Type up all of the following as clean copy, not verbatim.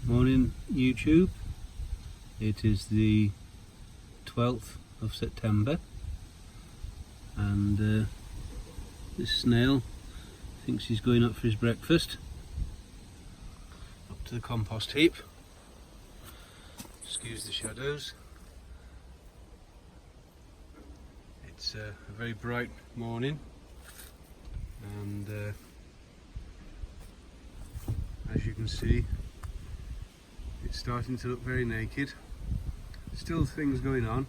Morning YouTube. It is the 12th of September and this snail thinks he's going up for his breakfast. Up to the compost heap. Excuse the shadows. It's a very bright morning and as you can see, it's starting to look very naked. Still things going on,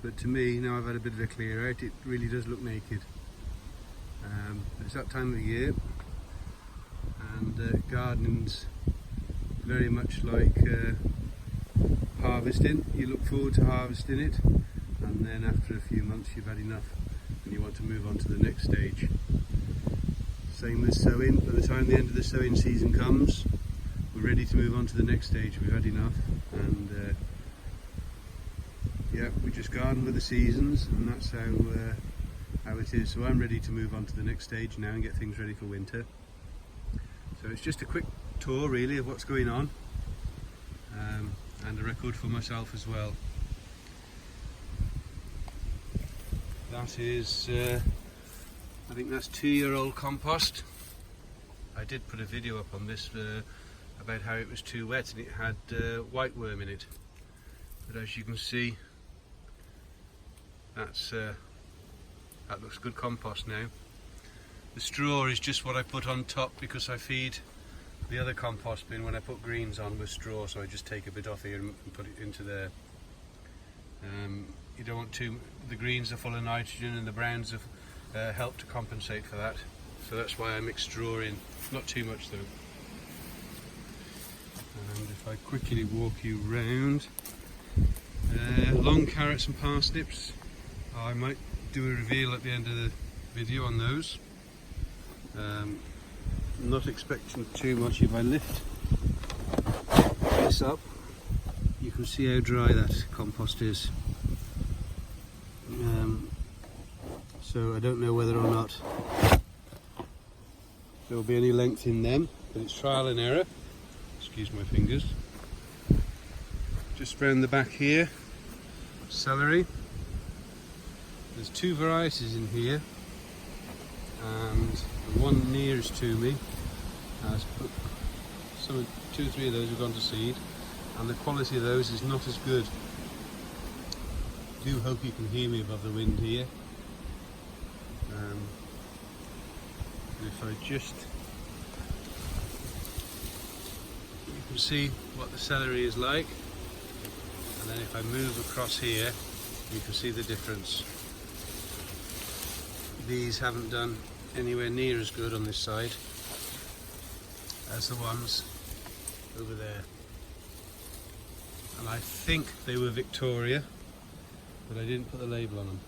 but to me, now I've had a bit of a clear out, it really does look naked. It's that time of the year, and gardening's very much like harvesting. You look forward to harvesting it, and then after a few months you've had enough and you want to move on to the next stage. Same with sowing. By the time the end of the sowing season comes, we're ready to move on to the next stage. We've had enough, and yeah, we just garden with the seasons, and that's how it is. So I'm ready to move on to the next stage now and get things ready for winter. So it's just a quick tour really of what's going on, and a record for myself as well. That is I think that's 2-year-old compost. I did put a video up on this about how it was too wet and it had whiteworm in it, but as you can see, that looks good compost now. The straw is just what I put on top because I feed the other compost bin when I put greens on with straw, so I just take a bit off here and put it into there. You don't want the greens are full of nitrogen and the browns have help to compensate for that, so that's why I mix straw in, not too much though. And if I quickly walk you round, long carrots and parsnips, I might do a reveal at the end of the video on those. Not expecting too much. If I lift this up, you can see how dry that compost is. So I don't know whether or not there will be any length in them, but it's trial and error. Excuse my fingers. Just round the back here, celery. There's 2 varieties in here, and the one nearest to me has put 2 or 3 of those have gone to seed, and the quality of those is not as good. I do hope you can hear me above the wind here. If I just, you can see what the celery is like, and then if I move across here, you can see the difference. These haven't done anywhere near as good on this side as the ones over there, and I think they were Victoria, but I didn't put the label on them.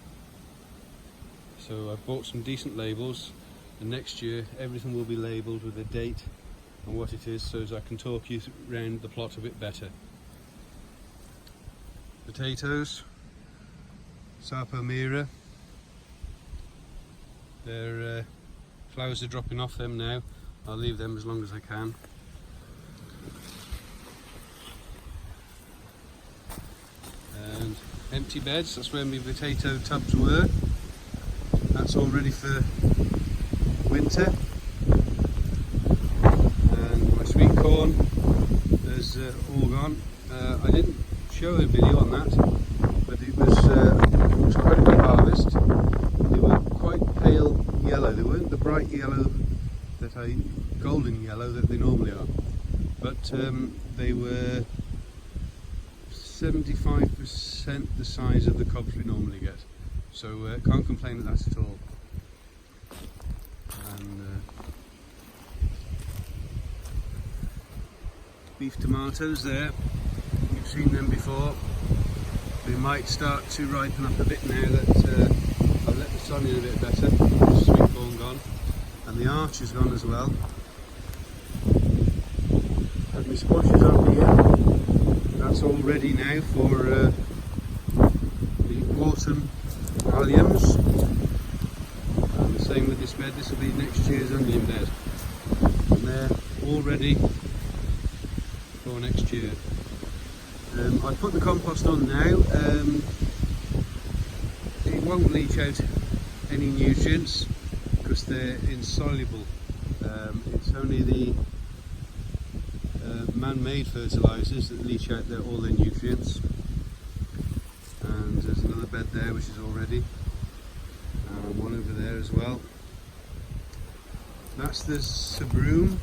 So I bought some decent labels, and next year everything will be labelled with a date and what it is, so as I can talk you around the plot a bit better. Potatoes, Sarpomira. Their flowers are dropping off them now. I'll leave them as long as I can. And empty beds, that's where my potato tubs were. That's all ready for winter. And my sweet corn is all gone. I didn't show a video on that, but it was quite a good harvest. They were quite pale yellow. They weren't the bright yellow golden yellow that they normally are, but they were 75% the size of the cobs we normally get. So can't complain at that at all. And beef tomatoes there, you've seen them before. They might start to ripen up a bit now that I've let the sun in a bit better. Sweet corn gone, and the arch is gone as well. And my squashes up here, that's all ready now for the autumn alliums. And the same with this bed, this will be next year's onion bed. And they're all ready for next year. I put the compost on now. It won't leach out any nutrients because they're insoluble. It's only the man-made fertilisers that leach out all their nutrients. And there's another bed there which is all ready, and one over there as well. That's the sabroom,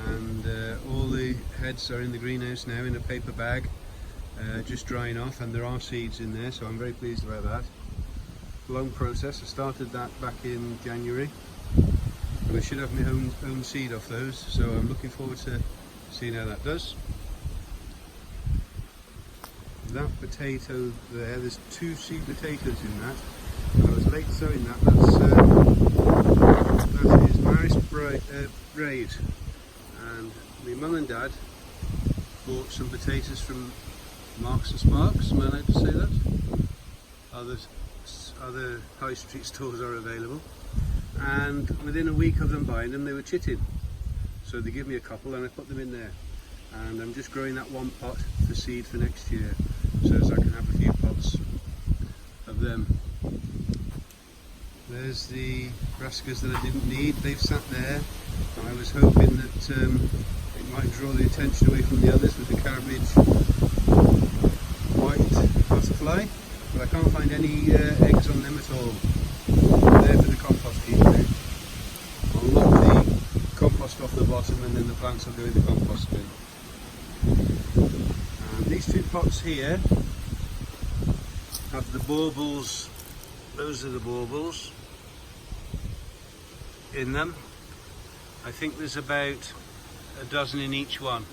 and all the heads are in the greenhouse now in a paper bag, just drying off, and there are seeds in there, so I'm very pleased about that. Long process. I started that back in January, and I should have my own seed off those, so I'm looking forward to seeing how that does. That potato there's 2 seed potatoes in that. I was late sowing that. That is Maris Braid, and my mum and dad bought some potatoes from Marks and Sparks. Am I allowed to say that? Other high street stores are available, and within a week of them buying them, they were chitting. So they give me a couple and I put them in there, and I'm just growing that one pot for seed for next year, so as I can have a few pots of them. There's the brassicas that I didn't need. They've sat there, and I was hoping that it might draw the attention away from the others with the cabbage white butterfly, but I can't find any eggs on them at all. They're for the compost heap now. I'll knock the compost off the bottom, and then the plants will go in the compost bin. And these 2 pots here have the baubles. Those are the baubles in them. I think there's about a dozen in each one,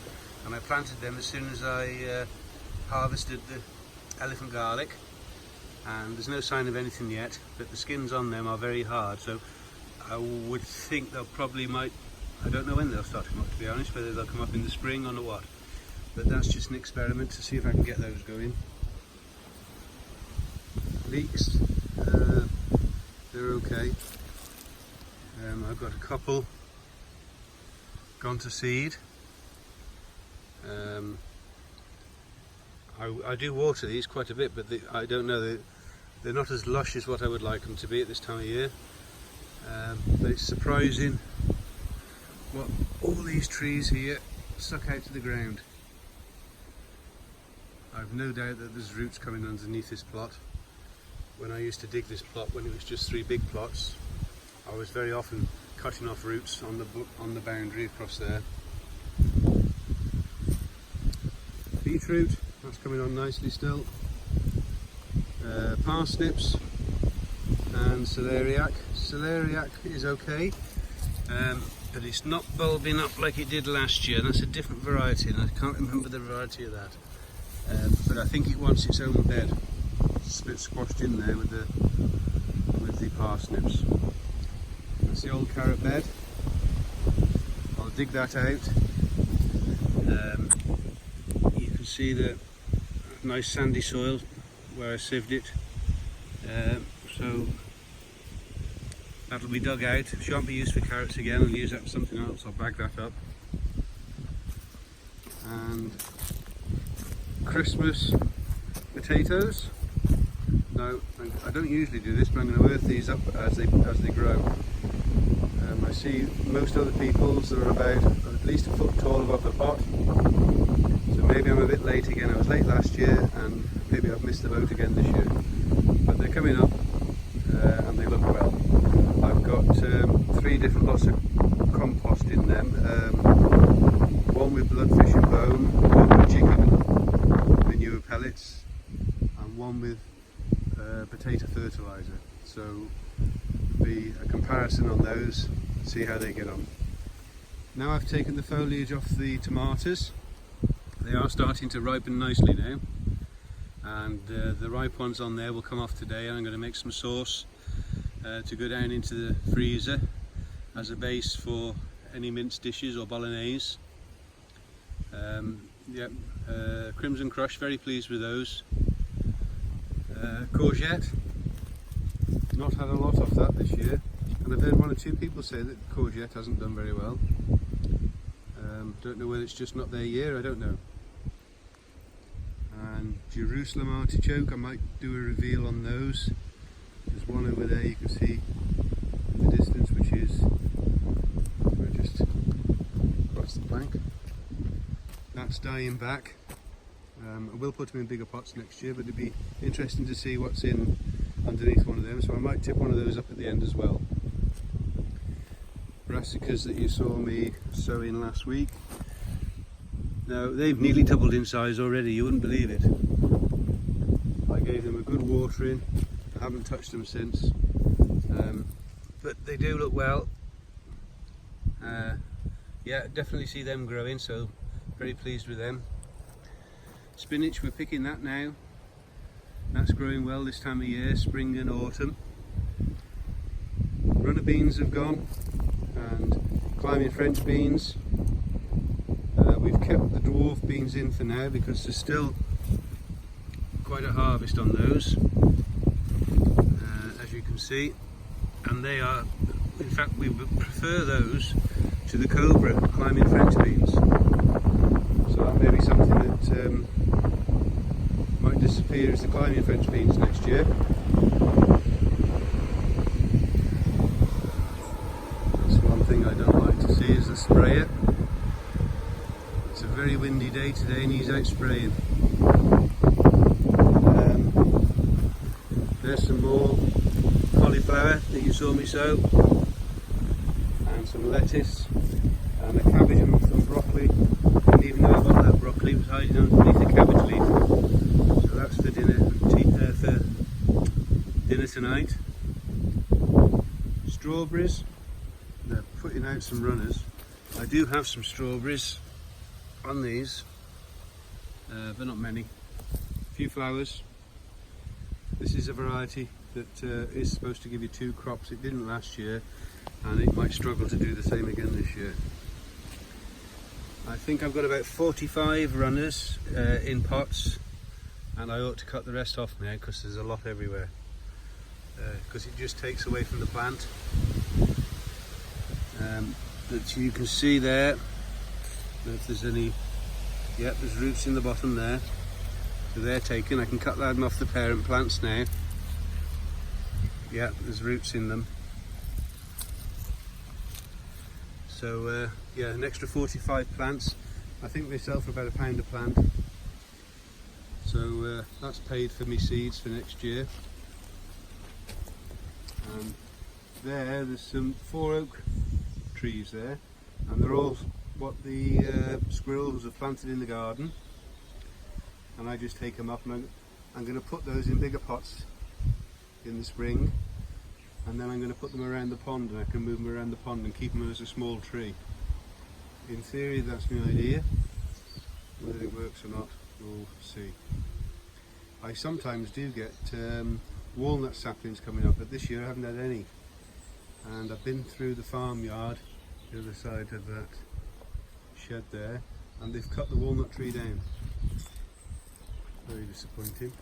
and I planted them as soon as I harvested the elephant garlic, and there's no sign of anything yet, but the skins on them are very hard, so I would think they'll probably I don't know when they'll start to come up, to be honest, whether they'll come up in the spring or what, but that's just an experiment to see if I can get those going. Leeks, they're okay. I've got a couple gone to seed. I do water these quite a bit, but I don't know, they're not as lush as what I would like them to be at this time of year. But it's surprising what all these trees here stuck out to the ground. I've no doubt that there's roots coming underneath this plot. When I used to dig this plot, when it was just 3 big plots, I was very often cutting off roots on the boundary across there. Beetroot, that's coming on nicely still. Parsnips and celeriac. Celeriac is okay, but it's not bulbing up like it did last year. That's a different variety, and I can't remember the variety of that. But I think it wants its own bed. It's a bit squashed in there with the parsnips. That's the old carrot bed. I'll dig that out. You can see the nice sandy soil where I sieved it. So that'll be dug out. It shan't be used for carrots again. I'll use that for something else. I'll bag that up. And Christmas potatoes. No, I don't usually do this, but I'm going to earth these up as they grow. I see most other people's are about at least a foot tall above the pot, so maybe I'm a bit late again. I was late last year, and maybe I've missed the boat again this year, but they're coming up and they look well. I've got 3 different lots of compost in them, one with bloodfish and bone, one with chicken manure pellets, and one with potato fertiliser. So be a comparison on those, see how they get on. Now I've taken the foliage off the tomatoes. They are starting to ripen nicely now, and the ripe ones on there will come off today, and I'm going to make some sauce to go down into the freezer as a base for any minced dishes or bolognese. Crimson Crush, very pleased with those. Courgette, not had a lot of that this year, and I've heard 1 or 2 people say that courgette hasn't done very well. Don't know whether it's just not their year, I don't know. And Jerusalem artichoke, I might do a reveal on those. There's one over there you can see in the distance, which is just across the plank. That's dying back. I will put them in bigger pots next year, but it'd be interesting to see what's in underneath one of them, so I might tip one of those up at the end as well. Brassicas that you saw me sowing last week. Now they've nearly doubled in size already, you wouldn't believe it. I gave them a good watering, I haven't touched them since, but they do look well. Yeah, definitely see them growing, so very pleased with them. Spinach, we're picking that now. That's growing well this time of year, spring and autumn. Runner beans have gone, and climbing French beans. We've kept the dwarf beans in for now because there's still quite a harvest on those, as you can see, and they are, in fact we would prefer those to the Cobra climbing French beans, so that may be something that might disappear as the climbing French beans next year. That's one thing I don't like to see is the sprayer. It's a very windy day today and he's out spraying. There's some more cauliflower that you saw me sow, and some lettuce, and a cabbage and some broccoli. Didn't even know about that broccoli, it was hiding underneath the cabbage leaf. So that's for dinner tonight. Strawberries, they're putting out some runners. I do have some strawberries on these, but not many. A few flowers. This is a variety that is supposed to give you 2 crops. It didn't last year, and it might struggle to do the same again this year. I think I've got about 45 runners in pots, and I ought to cut the rest off now because there's a lot everywhere, because it just takes away from the plant. But you can see there, if there's any, yeah, there's roots in the bottom there, so they're taken. I can cut that off the parent plants now. Yeah, there's roots in them. So yeah, an extra 45 plants. I think they sell for about £1 a plant. So that's paid for me seeds for next year. And there's some 4 oak trees there, and they're all what the squirrels have planted in the garden. And I just take them up, and I'm going to put those in bigger pots in the spring, and then I'm going to put them around the pond, and I can move them around the pond and keep them as a small tree. In theory that's my idea. Whether it works or not, we'll see. I sometimes do get walnut saplings coming up, but this year I haven't had any. And I've been through the farmyard, the other side of that shed there, and they've cut the walnut tree down. Very disappointing.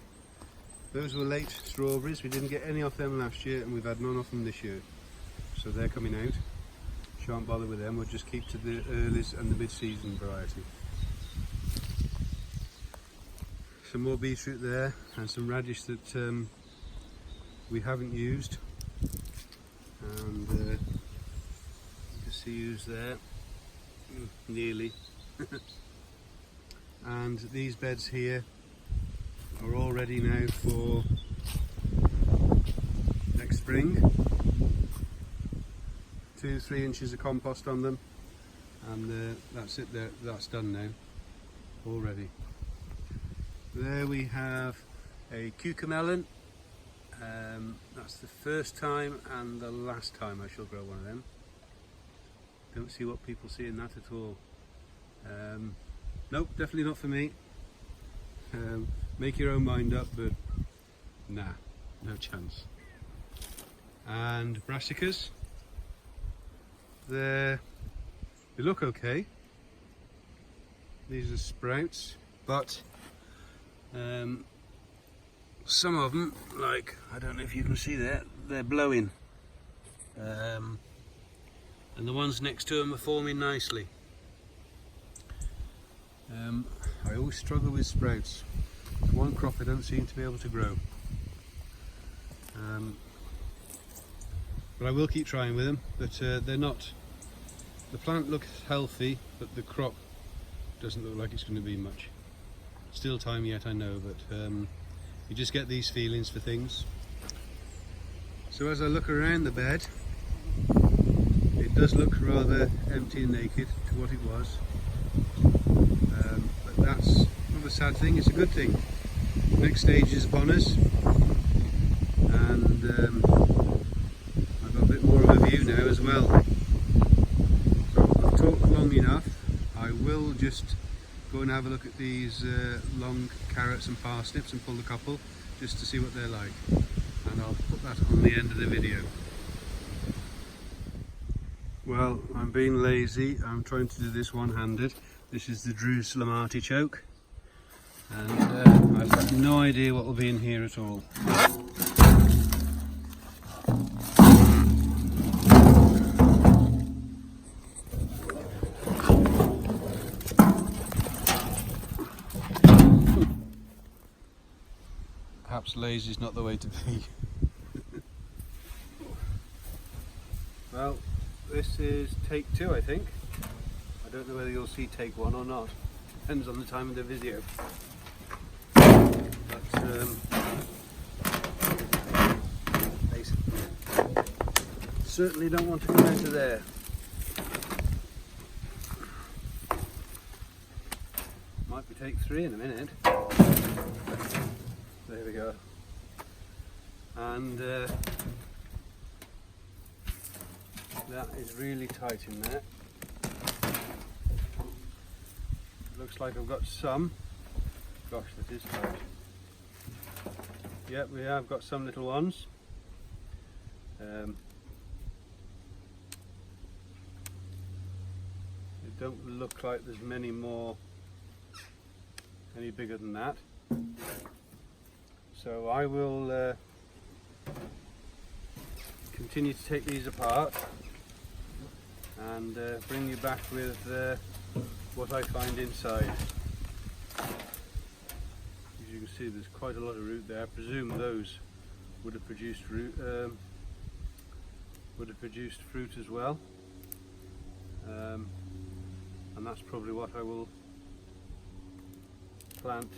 Those were late strawberries. We didn't get any off them last year, and we've had none off them this year. So they're coming out. Shan't bother with them. We'll just keep to the earlies and the mid-season variety. Some more beetroot there, and some radish that we haven't used. And you can see who's there. Nearly. And these beds here are all ready now for next spring. 2-3 inches of compost on them, and that's it there, that's done now, all ready. There we have a cucamelon. That's the first time and the last time I shall grow one of them. Don't see what people see in that at all. Nope, definitely not for me. Make your own mind up, but nah, no chance. And brassicas, they look okay. These are sprouts, but some of them, like, I don't know if you can see that, they're blowing. And the ones next to them are forming nicely. I always struggle with sprouts. It's one crop I don't seem to be able to grow. But I will keep trying with them, but they're not, the plant looks healthy, but the crop doesn't look like it's going to be much. Still time yet, I know, but you just get these feelings for things. So as I look around the bed, it does look rather empty and naked to what it was. But that's not a sad thing, it's a good thing. Next stage is upon us, and I've got a bit more of a view now as well. So I've talked long enough. I will just go and have a look at these long carrots and parsnips and pull a couple just to see what they're like, and I'll put that on the end of the video. Well, I'm being lazy. I'm trying to do this one-handed. This is the Jerusalem artichoke, and I've got no idea what will be in here at all. Perhaps lazy is not the way to be. Well, this is take 2, I think. I don't know whether you'll see take 1 or not. Depends on the time of the video. But certainly don't want to come out of there. Might be take 3 in a minute. There we go. And that is really tight in there. Looks like I've got some. Gosh, that is tight. Yep, we have got some little ones. They don't look like there's many more, any bigger than that. So I will continue to take these apart and bring you back with what I find inside. As you can see, there's quite a lot of root there. I presume those would have produced root, fruit as well, and that's probably what I will plant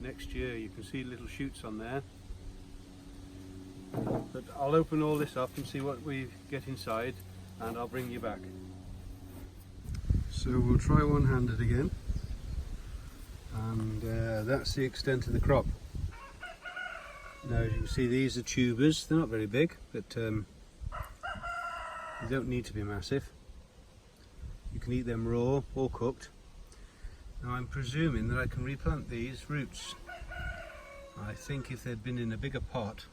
next year. You can see little shoots on there, but I'll open all this up and see what we get inside, and I'll bring you back. So we'll try one-handed again, and that's the extent of the crop. Now, as you can see, these are tubers. They're not very big, but they don't need to be massive. You can eat them raw or cooked. Now, I'm presuming that I can replant these roots. I think if they'd been in a bigger pot,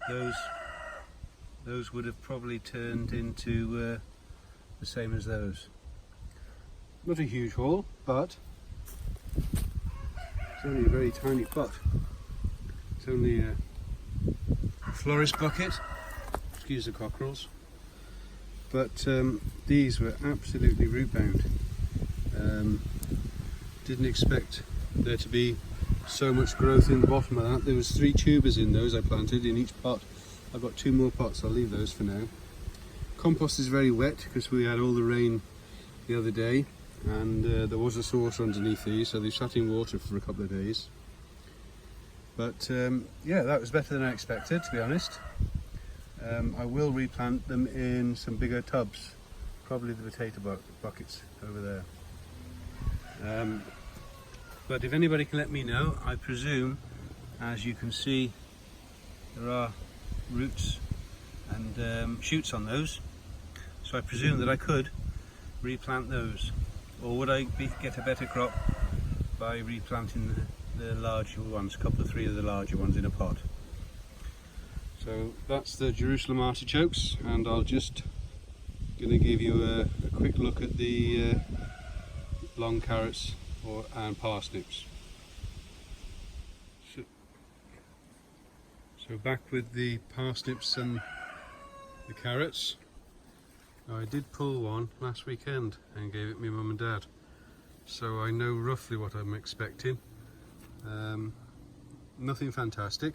those would have probably turned into the same as those. Not a huge haul, but it's only a very tiny pot. It's only a florist bucket. Excuse the cockerels. But these were absolutely root bound. Didn't expect there to be so much growth in the bottom of that. There was 3 tubers in those I planted in each pot. I've got 2 more pots, I'll leave those for now. Compost is very wet because we had all the rain the other day, and there was a source underneath these, so they sat in water for a couple of days. But yeah, that was better than I expected, to be honest. I will replant them in some bigger tubs, probably the potato buckets over there. But if anybody can let me know, I presume, as you can see, there are roots and shoots on those, so I presume that I could replant those, or would I get a better crop by replanting the larger ones, a couple of 3 of the larger ones in a pot. So that's the Jerusalem artichokes, and I'll just going to give you a quick look at the long carrots and parsnips. So back with the parsnips and the carrots. Now, I did pull one last weekend and gave it my mum and dad. so I know roughly what I'm expecting. Nothing fantastic,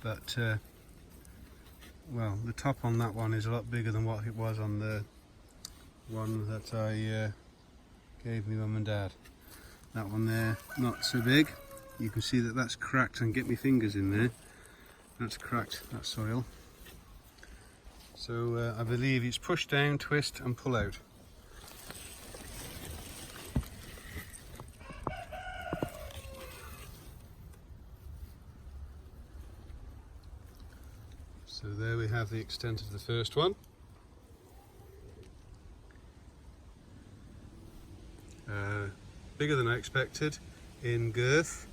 but well, the top on that one is a lot bigger than what it was on the one that I gave me mum and dad. That one there, not so big. You can see that that's cracked, and get my fingers in there. That's cracked, that soil. So I believe it's push down, twist and pull out. So there we have the extent of the first one. Bigger than I expected in girth.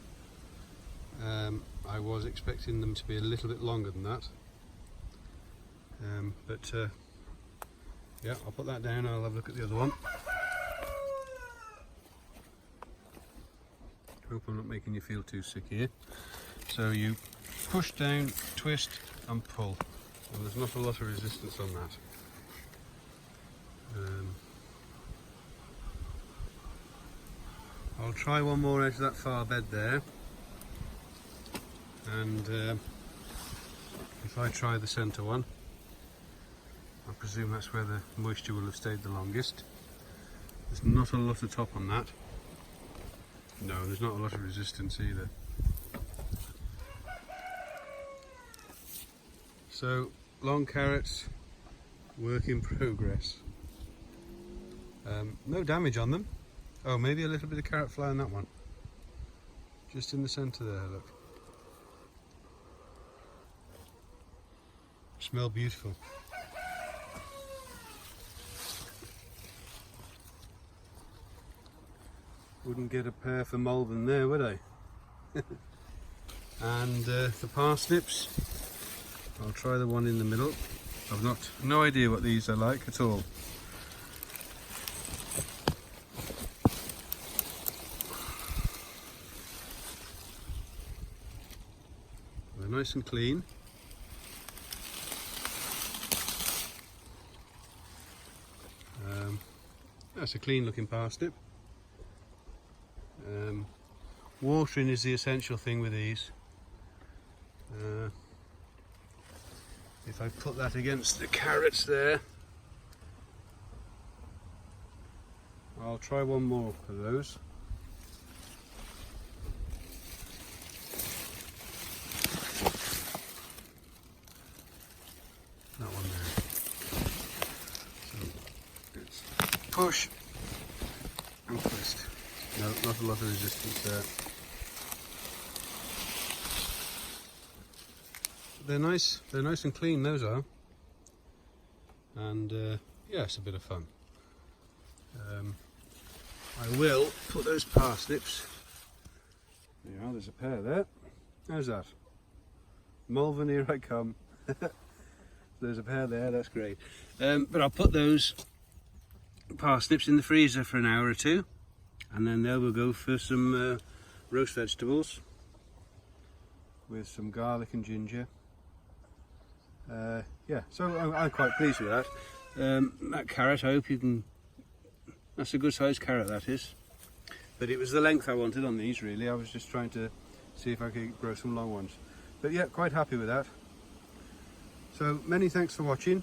I was expecting them to be a little bit longer than that. But yeah, I'll put that down, I'll have a look at the other one. Hope I'm not making you feel too sick here. So you push down, twist and pull. And there's not a lot of resistance on that. I'll try one more out of that far bed there, and if I try the centre one, I presume that's where the moisture will have stayed the longest. There's not a lot of top on that. No, there's not a lot of resistance either. So, long carrots, work in progress. No damage on them. Oh, maybe a little bit of carrot fly on that one. Just in the centre there, look. Smell beautiful. Wouldn't get a pear for Malvern there, would I? And the parsnips, I'll try the one in the middle. I've no idea what these are like at all. They're nice and clean. That's a clean looking parsnip. Watering is the essential thing with these. If I put that against the carrots there, I'll try one more of those. That one there. So it's push and twist. No, not a lot of resistance there. They're nice and clean, those are. And yeah, it's a bit of fun. I will put those parsnips. Yeah, there's a pair there. How's that? Malvern, here I come. There's a pair there, that's great. But I'll put those parsnips in the freezer for an hour or two, and then there we'll go for some roast vegetables with some garlic and ginger. Yeah, so I'm quite pleased with that. That carrot, I hope you can... That's a good sized carrot, that is. But it was the length I wanted on these, really. I was just trying to see if I could grow some long ones. But yeah, quite happy with that. So many thanks for watching.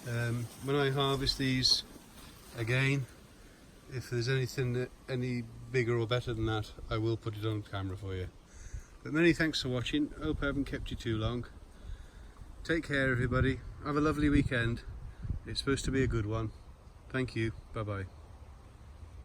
When I harvest these again, if there's anything any bigger or better than that, I will put it on camera for you. But many thanks for watching. Hope I haven't kept you too long. Take care, everybody. Have a lovely weekend. It's supposed to be a good one. Thank you. Bye bye.